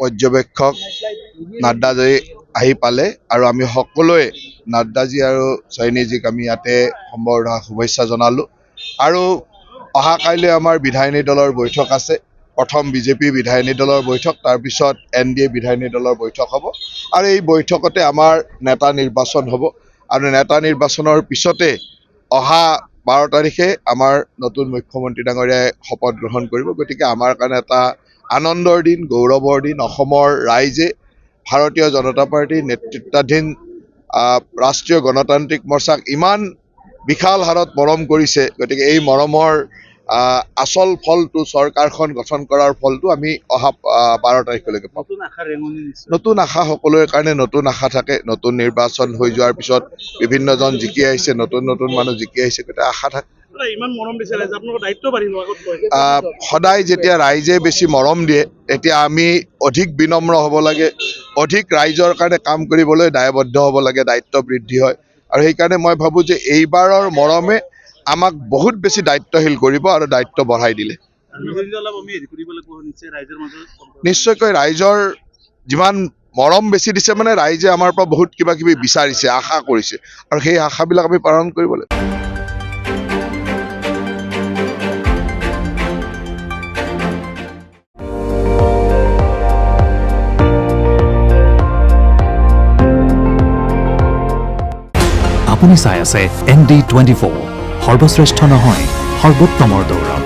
পৰ্যবেক্ষক নাড্ডাজী আহি পালে আৰু আমি সকলোৱে নাড্ডাজী আৰু চাইনিজীক আমি ইয়াতে সম্বৰ্ধনা শুভেচ্ছা জনালোঁ। আৰু অহাকাইলৈ আমাৰ বিধায়িনী দলৰ বৈঠক আছে। প্ৰথম বিজেপি বিধায়িনী দলৰ বৈঠক, তাৰপিছত NDA বিধায়িনী দলৰ বৈঠক হ'ব আৰু এই বৈঠকতে আমাৰ নেতা নিৰ্বাচন হ'ব আৰু নেতা নিৰ্বাচনৰ পিছতে অহা 12 তাৰিখে আমাৰ নতুন মুখ্যমন্ত্ৰী ডাঙৰীয়াই শপত গ্ৰহণ কৰিব। গতিকে আমাৰ কাৰণে এটা আনন্দৰ দিন, গৌৰৱৰ দিন। অসমৰ ৰাইজে ভাৰতীয় জনতা পাৰ্টীৰ নেতৃত্বাধীন ৰাষ্ট্ৰীয় গণতান্ত্ৰিক মৰ্চাক ইমান বিশাল হাৰত মৰম কৰিছে। গতিকে এই মৰমৰ আচল ফলটো, চৰকাৰখন গঠন কৰাৰ ফলটো আমি অহা 12 তাৰিখলৈকে পাম। নতুন আশা সকলোৰে কাৰণে নতুন আশা থাকে। নতুন নিৰ্বাচন হৈ যোৱাৰ পিছত বিভিন্নজন জিকি আহিছে, নতুন মানুহ জিকি আহিছে, গতিকে আশা থাকে। সদায় যেতিয়া ৰাইজে বেছি মৰম দিয়ে তেতিয়া আমি অধিক বিনম্ৰ হ'ব লাগে, অধিক ৰাইজৰ কাৰণে কাম কৰিবলৈ দায়বদ্ধ হ'ব লাগে, দায়িত্ব বৃদ্ধি হয়। আৰু সেইকাৰণে মই ভাবোঁ যে এইবাৰৰ মৰমে আমাক বহুত বেছি দায়িত্বশীল কৰিব আৰু দায়িত্ব বঢ়াই দিলে। নিশ্চয়কৈ ৰাইজৰ যিমান মৰম বেছি দিছে মানে ৰাইজে আমাৰ পৰা বহুত কিবা কিবি বিচাৰিছে, আশা কৰিছে আৰু সেই আশাবিলাক আমি পালন কৰিব লাগিব। আপুনি চাই আছে ND24, সৰ্বশ্ৰেষ্ঠ নহয় সৰ্বোত্তমৰ দৌৰ।